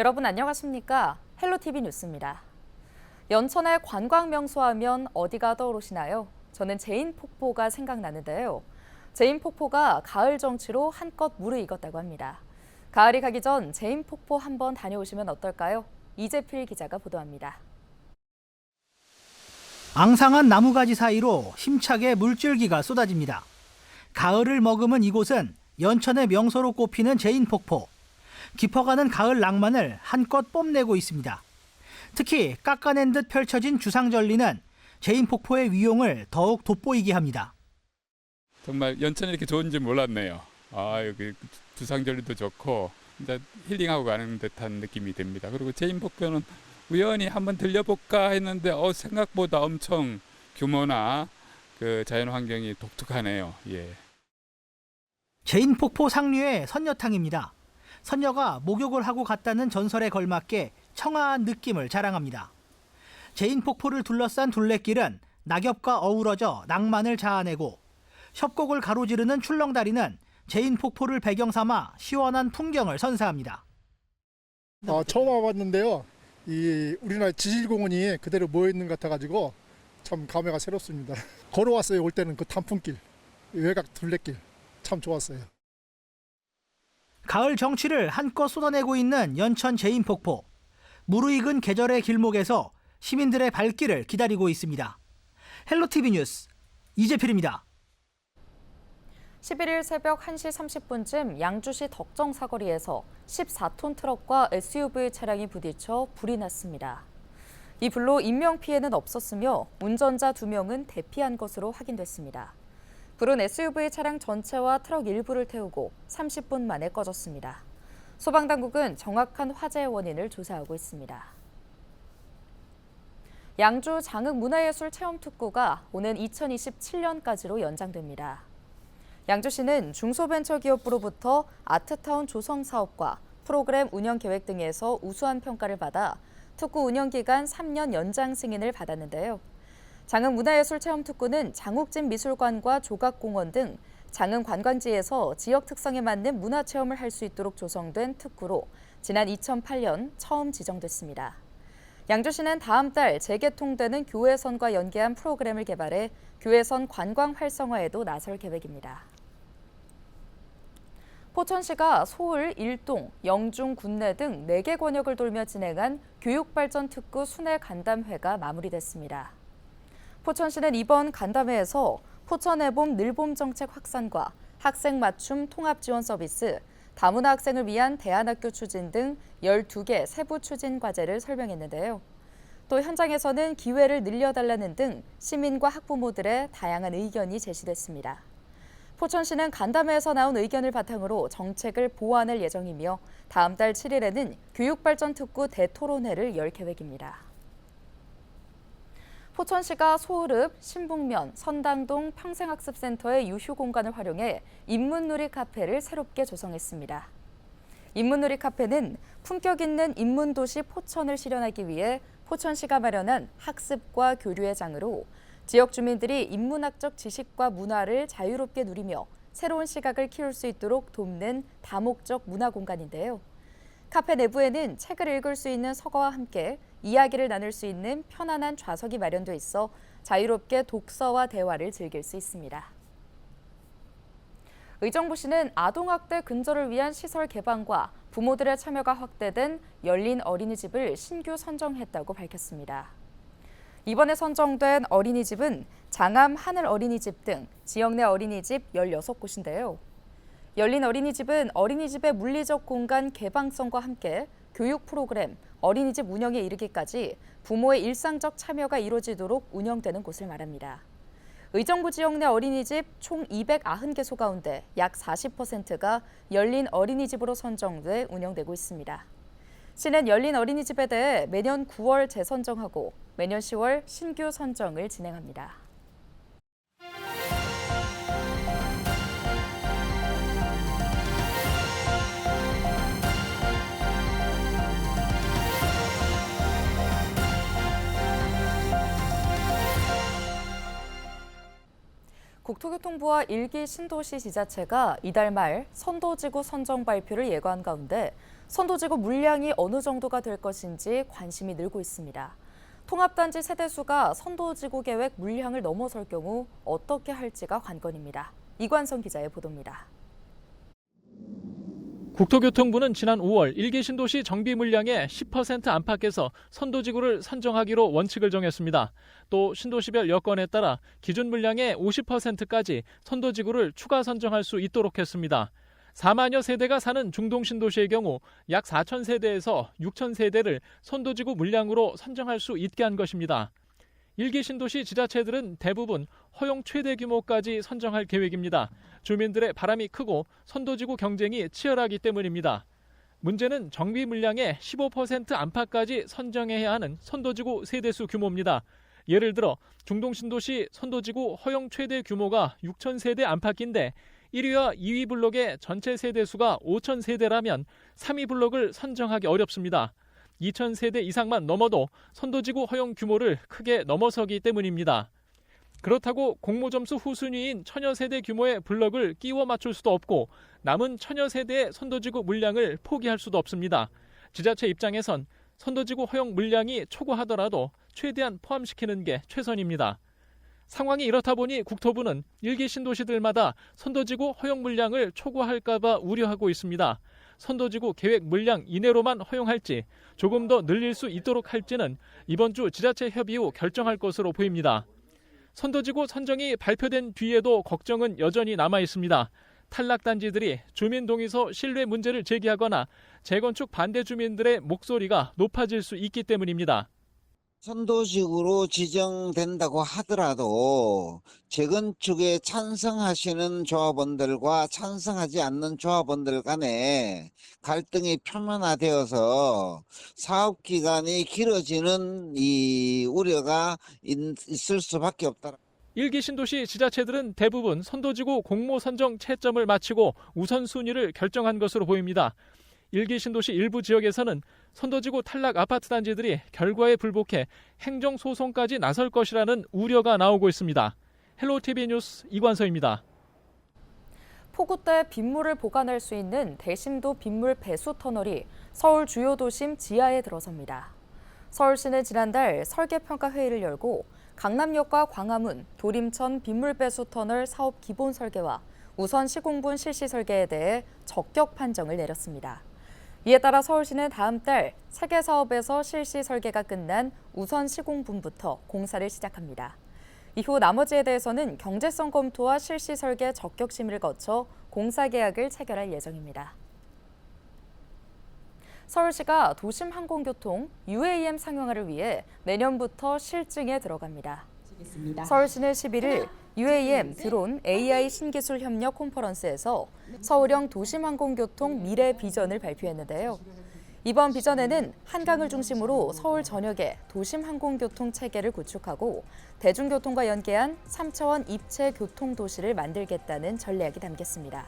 여러분 안녕하십니까? 헬로티비 뉴스입니다. 연천의 관광 명소 하면 어디가 떠오르시나요? 저는 제인폭포가 생각나는데요. 제인폭포가 가을 정취로 한껏 무르익었다고 합니다. 가을이 가기 전 제인폭포 한번 다녀오시면 어떨까요? 이재필 기자가 보도합니다. 앙상한 나무가지 사이로 힘차게 물줄기가 쏟아집니다. 가을을 머금은 이곳은 연천의 명소로 꼽히는 제인폭포. 깊어가는 가을 낭만을 한껏 뽐내고 있습니다. 특히 깎아낸 듯 펼쳐진 주상절리는 제인폭포의 위용을 더욱 돋보이게 합니다. 정말 연천이 이렇게 좋은지 몰랐네요. 여기 주상절리도 좋고 진짜 힐링하고 가는 듯한 느낌이 듭니다. 그리고 제인폭포는 우연히 한번 들려볼까 했는데 생각보다 엄청 규모나 그 자연 환경이 독특하네요. 예. 제인폭포 상류의 선녀탕입니다. 선녀가 목욕을 하고 갔다는 전설에 걸맞게 청아한 느낌을 자랑합니다. 제인폭포를 둘러싼 둘레길은 낙엽과 어우러져 낭만을 자아내고 협곡을 가로지르는 출렁다리는 제인폭포를 배경 삼아 시원한 풍경을 선사합니다. 처음 와봤는데요. 이 우리나라 지질공원이 그대로 모여있는 것 같아가지고 참 감회가 새롭습니다. 걸어왔어요. 올 때는 그 단풍길, 외곽 둘레길 참 좋았어요. 가을 정취를 한껏 쏟아내고 있는 연천 제인폭포. 무르익은 계절의 길목에서 시민들의 발길을 기다리고 있습니다. 헬로티비 뉴스 이재필입니다. 11일 새벽 1시 30분쯤 양주시 덕정 사거리에서 14톤 트럭과 SUV 차량이 부딪혀 불이 났습니다. 이 불로 인명피해는 없었으며 운전자 2명은 대피한 것으로 확인됐습니다. 불은 SUV 차량 전체와 트럭 일부를 태우고 30분 만에 꺼졌습니다. 소방당국은 정확한 화재의 원인을 조사하고 있습니다. 양주 장흥문화예술체험특구가 오는 2027년까지로 연장됩니다. 양주시는 중소벤처기업부로부터 아트타운 조성 사업과 프로그램 운영 계획 등에서 우수한 평가를 받아 특구 운영 기간 3년 연장 승인을 받았는데요. 장흥문화예술체험특구는 장욱진 미술관과 조각공원 등 장흥 관광지에서 지역 특성에 맞는 문화체험을 할 수 있도록 조성된 특구로 지난 2008년 처음 지정됐습니다. 양주시는 다음 달 재개통되는 교외선과 연계한 프로그램을 개발해 교외선 관광 활성화에도 나설 계획입니다. 포천시가 서울, 일동, 영중, 군내 등 4개 권역을 돌며 진행한 교육발전특구 순회 간담회가 마무리됐습니다. 포천시는 이번 간담회에서 포천애봄 늘봄 정책 확산과 학생 맞춤 통합 지원 서비스, 다문화 학생을 위한 대안학교 추진 등 12개 세부 추진 과제를 설명했는데요. 또 현장에서는 기회를 늘려달라는 등 시민과 학부모들의 다양한 의견이 제시됐습니다. 포천시는 간담회에서 나온 의견을 바탕으로 정책을 보완할 예정이며 다음 달 7일에는 교육발전특구 대토론회를 열 계획입니다. 포천시가 소읍, 신북면, 선당동 평생학습센터의 유휴 공간을 활용해 인문놀이 카페를 새롭게 조성했습니다. 인문놀이 카페는 품격 있는 인문도시 포천을 실현하기 위해 포천시가 마련한 학습과 교류의 장으로 지역 주민들이 인문학적 지식과 문화를 자유롭게 누리며 새로운 시각을 키울 수 있도록 돕는 다목적 문화 공간인데요. 카페 내부에는 책을 읽을 수 있는 서가와 함께 이야기를 나눌 수 있는 편안한 좌석이 마련돼 있어 자유롭게 독서와 대화를 즐길 수 있습니다. 의정부시는 아동학대 근절을 위한 시설 개방과 부모들의 참여가 확대된 열린 어린이집을 신규 선정했다고 밝혔습니다. 이번에 선정된 어린이집은 장암 하늘 어린이집 등 지역 내 어린이집 16곳인데요. 열린 어린이집은 어린이집의 물리적 공간 개방성과 함께 교육 프로그램, 어린이집 운영에 이르기까지 부모의 일상적 참여가 이루어지도록 운영되는 곳을 말합니다. 의정부 지역 내 어린이집 총 290개소 가운데 약 40%가 열린 어린이집으로 선정돼 운영되고 있습니다. 시는 열린 어린이집에 대해 매년 9월 재선정하고 매년 10월 신규 선정을 진행합니다. 국토교통부와 일기 신도시 지자체가 이달 말 선도지구 선정 발표를 예고한 가운데 선도지구 물량이 어느 정도가 될 것인지 관심이 늘고 있습니다. 통합단지 세대수가 선도지구 계획 물량을 넘어설 경우 어떻게 할지가 관건입니다. 이관성 기자의 보도입니다. 국토교통부는 지난 5월 1기 신도시 정비 물량의 10% 안팎에서 선도지구를 선정하기로 원칙을 정했습니다. 또 신도시별 여건에 따라 기준 물량의 50%까지 선도지구를 추가 선정할 수 있도록 했습니다. 4만여 세대가 사는 중동 신도시의 경우 약 4천 세대에서 6천 세대를 선도지구 물량으로 선정할 수 있게 한 것입니다. 1기 신도시 지자체들은 대부분 허용 최대 규모까지 선정할 계획입니다. 주민들의 바람이 크고 선도지구 경쟁이 치열하기 때문입니다. 문제는 정비 물량의 15% 안팎까지 선정해야 하는 선도지구 세대수 규모입니다. 예를 들어 중동 신도시 선도지구 허용 최대 규모가 6천 세대 안팎인데 1위와 2위 블록의 전체 세대수가 5천 세대라면 3위 블록을 선정하기 어렵습니다. 2천 세대 이상만 넘어도 선도지구 허용 규모를 크게 넘어서기 때문입니다. 그렇다고 공모점수 후순위인 천여 세대 규모의 블럭을 끼워 맞출 수도 없고 남은 천여 세대의 선도지구 물량을 포기할 수도 없습니다. 지자체 입장에선 선도지구 허용 물량이 초과하더라도 최대한 포함시키는 게 최선입니다. 상황이 이렇다 보니 국토부는 1기 신도시들마다 선도지구 허용 물량을 초과할까 봐 우려하고 있습니다. 선도지구 계획 물량 이내로만 허용할지 조금 더 늘릴 수 있도록 할지는 이번 주 지자체 협의 후 결정할 것으로 보입니다. 선도지구 선정이 발표된 뒤에도 걱정은 여전히 남아 있습니다. 탈락단지들이 주민 동의서 신뢰 문제를 제기하거나 재건축 반대 주민들의 목소리가 높아질 수 있기 때문입니다. 선도식으로 지정된다고 하더라도 재건축에 찬성하시는 조합원들과 찬성하지 않는 조합원들 간에 갈등이 표면화되어서 사업 기간이 길어지는 이 우려가 있을 수밖에 없다. 1기 신도시 지자체들은 대부분 선도지구 공모 선정 채점을 마치고 우선순위를 결정한 것으로 보입니다. 1기 신도시 일부 지역에서는 선도지구 탈락 아파트 단지들이 결과에 불복해 행정소송까지 나설 것이라는 우려가 나오고 있습니다. 헬로티비 뉴스 이관서입니다. 폭우 때 빗물을 보관할 수 있는 대심도 빗물 배수 터널이 서울 주요 도심 지하에 들어섭니다. 서울시는 지난달 설계평가 회의를 열고 강남역과 광화문, 도림천 빗물 배수 터널 사업 기본 설계와 우선 시공분 실시 설계에 대해 적격 판정을 내렸습니다. 이에 따라 서울시는 다음 달 3개 사업에서 실시 설계가 끝난 우선 시공분부터 공사를 시작합니다. 이후 나머지에 대해서는 경제성 검토와 실시 설계 적격 심의를 거쳐 공사 계약을 체결할 예정입니다. 서울시가 도심항공교통 UAM 상용화를 위해 내년부터 실증에 들어갑니다. 서울시는 11일 UAM 드론 AI 신기술 협력 컨퍼런스에서 서울형 도심항공교통 미래 비전을 발표했는데요. 이번 비전에는 한강을 중심으로 서울 전역에 도심항공교통 체계를 구축하고 대중교통과 연계한 3차원 입체 교통도시를 만들겠다는 전략이 담겼습니다.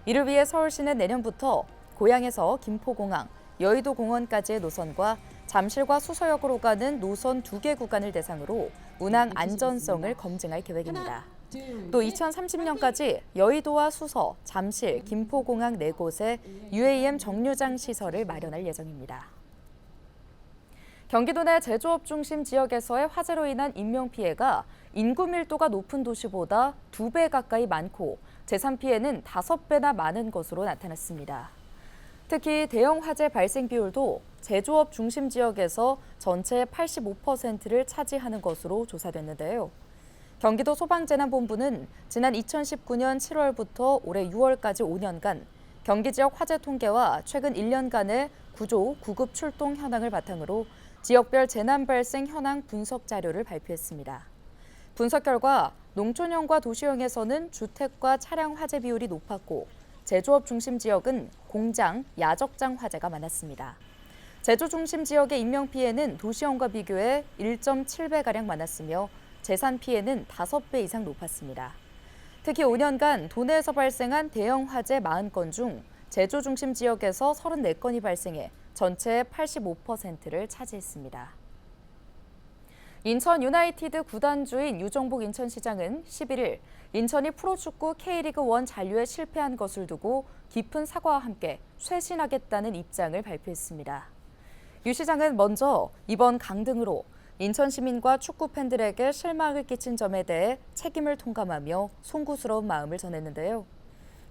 이를 위해 서울시는 내년부터 고양에서 김포공항, 여의도공원까지의 노선과 잠실과 수서역으로 가는 노선 2개 구간을 대상으로 운항 안전성을 검증할 계획입니다. 또 2030년까지 여의도와 수서, 잠실, 김포공항 4곳에 UAM 정류장 시설을 마련할 예정입니다. 경기도 내 제조업 중심 지역에서의 화재로 인한 인명피해가 인구 밀도가 높은 도시보다 2배 가까이 많고 재산 피해는 5배나 많은 것으로 나타났습니다. 특히 대형 화재 발생 비율도 제조업 중심 지역에서 전체의 85%를 차지하는 것으로 조사됐는데요. 경기도 소방재난본부는 지난 2019년 7월부터 올해 6월까지 5년간 경기 지역 화재 통계와 최근 1년간의 구조, 구급 출동 현황을 바탕으로 지역별 재난 발생 현황 분석 자료를 발표했습니다. 분석 결과 농촌형과 도시형에서는 주택과 차량 화재 비율이 높았고 제조업 중심 지역은 공장, 야적장 화재가 많았습니다. 제조 중심 지역의 인명피해는 도시형과 비교해 1.7배가량 많았으며 재산 피해는 5배 이상 높았습니다. 특히 5년간 도내에서 발생한 대형 화재 40건 중 제조 중심 지역에서 34건이 발생해 전체의 85%를 차지했습니다. 인천 유나이티드 구단주인 유정복 인천시장은 11일 인천이 프로축구 K리그1 잔류에 실패한 것을 두고 깊은 사과와 함께 쇄신하겠다는 입장을 발표했습니다. 유 시장은 먼저 이번 강등으로 인천 시민과 축구 팬들에게 실망을 끼친 점에 대해 책임을 통감하며 송구스러운 마음을 전했는데요.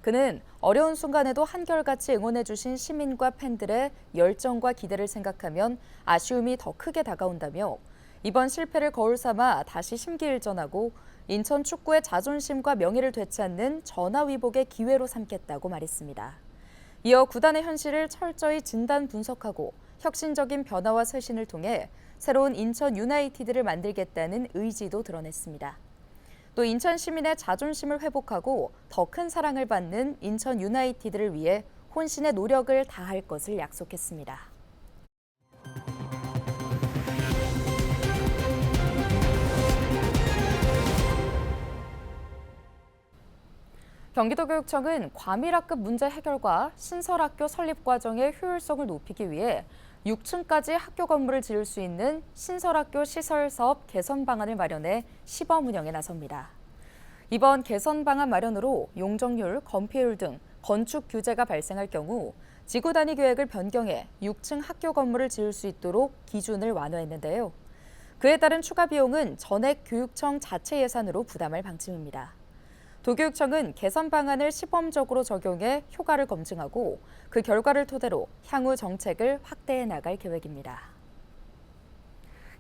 그는 어려운 순간에도 한결같이 응원해주신 시민과 팬들의 열정과 기대를 생각하면 아쉬움이 더 크게 다가온다며 이번 실패를 거울 삼아 다시 심기일전하고 인천 축구의 자존심과 명예를 되찾는 전화위복의 기회로 삼겠다고 말했습니다. 이어 구단의 현실을 철저히 진단 분석하고 혁신적인 변화와 쇄신을 통해 새로운 인천 유나이티드를 만들겠다는 의지도 드러냈습니다. 또 인천 시민의 자존심을 회복하고 더 큰 사랑을 받는 인천 유나이티드를 위해 혼신의 노력을 다할 것을 약속했습니다. 경기도교육청은 과밀학급 문제 해결과 신설학교 설립 과정의 효율성을 높이기 위해 6층까지 학교 건물을 지을 수 있는 신설학교 시설 사업 개선 방안을 마련해 시범 운영에 나섭니다. 이번 개선 방안 마련으로 용적률, 건폐율 등 건축 규제가 발생할 경우 지구 단위 계획을 변경해 6층 학교 건물을 지을 수 있도록 기준을 완화했는데요. 그에 따른 추가 비용은 전액 교육청 자체 예산으로 부담할 방침입니다. 도교육청은 개선 방안을 시범적으로 적용해 효과를 검증하고 그 결과를 토대로 향후 정책을 확대해 나갈 계획입니다.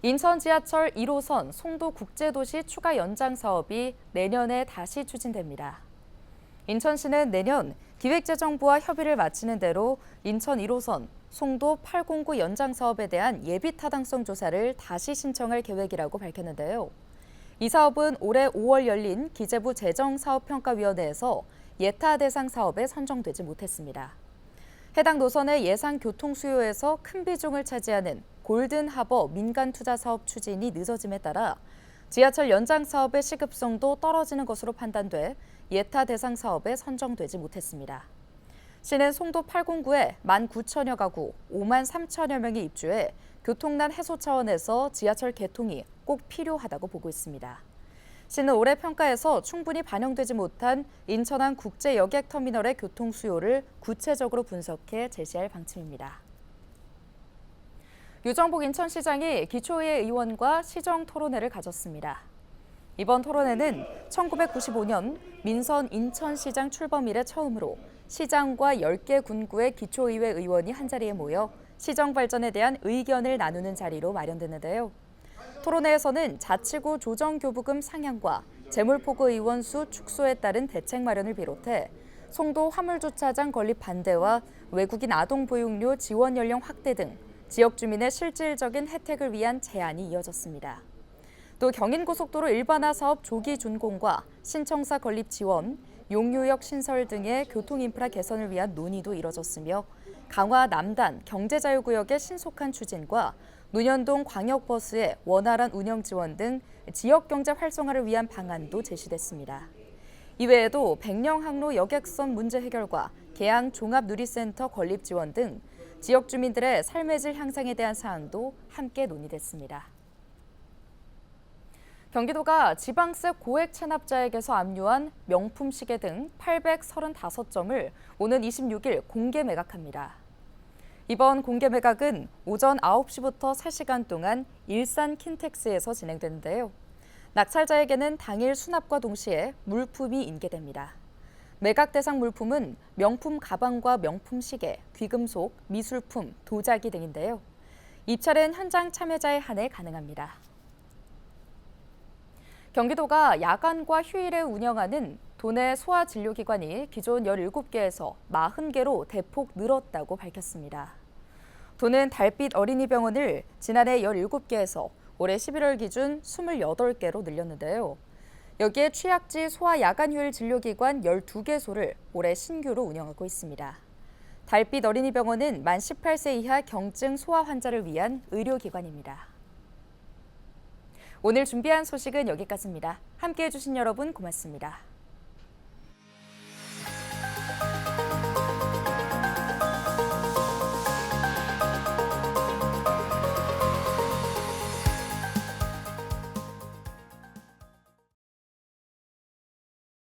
인천 지하철 1호선 송도국제도시 추가 연장 사업이 내년에 다시 추진됩니다. 인천시는 내년 기획재정부와 협의를 마치는 대로 인천 1호선 송도 809 연장 사업에 대한 예비 타당성 조사를 다시 신청할 계획이라고 밝혔는데요. 이 사업은 올해 5월 열린 기재부 재정사업평가위원회에서 예타 대상 사업에 선정되지 못했습니다. 해당 노선의 예상 교통 수요에서 큰 비중을 차지하는 골든하버 민간 투자 사업 추진이 늦어짐에 따라 지하철 연장 사업의 시급성도 떨어지는 것으로 판단돼 예타 대상 사업에 선정되지 못했습니다. 시는 송도 809에 19,000여 가구, 5만 3천여 명이 입주해 교통난 해소 차원에서 지하철 개통이 꼭 필요하다고 보고 있습니다. 시는 올해 평가에서 충분히 반영되지 못한 인천항 국제 여객 터미널의 교통 수요를 구체적으로 분석해 제시할 방침입니다. 유정복 인천시장이 기초의회 의원과 시정 토론회를 가졌습니다. 이번 토론회는 1995년 민선 인천시장 출범 이래 처음으로 시장과 10개 군구의 기초의회 의원이 한자리에 모여 시정 발전에 대한 의견을 나누는 자리로 마련됐는데요. 토론회에서는 자치구 조정교부금 상향과 재물포고 의원 수 축소에 따른 대책 마련을 비롯해 송도 화물주차장 건립 반대와 외국인 아동보육료 지원 연령 확대 등 지역 주민의 실질적인 혜택을 위한 제안이 이어졌습니다. 또 경인고속도로 일반화 사업 조기 준공과 신청사 건립 지원, 용유역 신설 등의 교통인프라 개선을 위한 논의도 이뤄졌으며 강화 남단 경제자유구역의 신속한 추진과 논현동 광역버스의 원활한 운영 지원 등 지역경제 활성화를 위한 방안도 제시됐습니다. 이외에도 백령항로 여객선 문제 해결과 계양 종합누리센터 건립 지원 등 지역 주민들의 삶의 질 향상에 대한 사항도 함께 논의됐습니다. 경기도가 지방세 고액 체납자에게서 압류한 명품 시계 등 835점을 오는 26일 공개 매각합니다. 이번 공개 매각은 오전 9시부터 3시간 동안 일산 킨텍스에서 진행되는데요. 낙찰자에게는 당일 수납과 동시에 물품이 인계됩니다. 매각 대상 물품은 명품 가방과 명품 시계, 귀금속, 미술품, 도자기 등인데요. 입찰은 현장 참여자에 한해 가능합니다. 경기도가 야간과 휴일에 운영하는 도내 소아진료기관이 기존 17개에서 40개로 대폭 늘었다고 밝혔습니다. 도는 달빛 어린이병원을 지난해 17개에서 올해 11월 기준 28개로 늘렸는데요. 여기에 취약지 소아 야간휴일 진료기관 12개소를 올해 신규로 운영하고 있습니다. 달빛 어린이병원은 만 18세 이하 경증 소아 환자를 위한 의료기관입니다. 오늘 준비한 소식은 여기까지입니다. 함께해 주신 여러분 고맙습니다.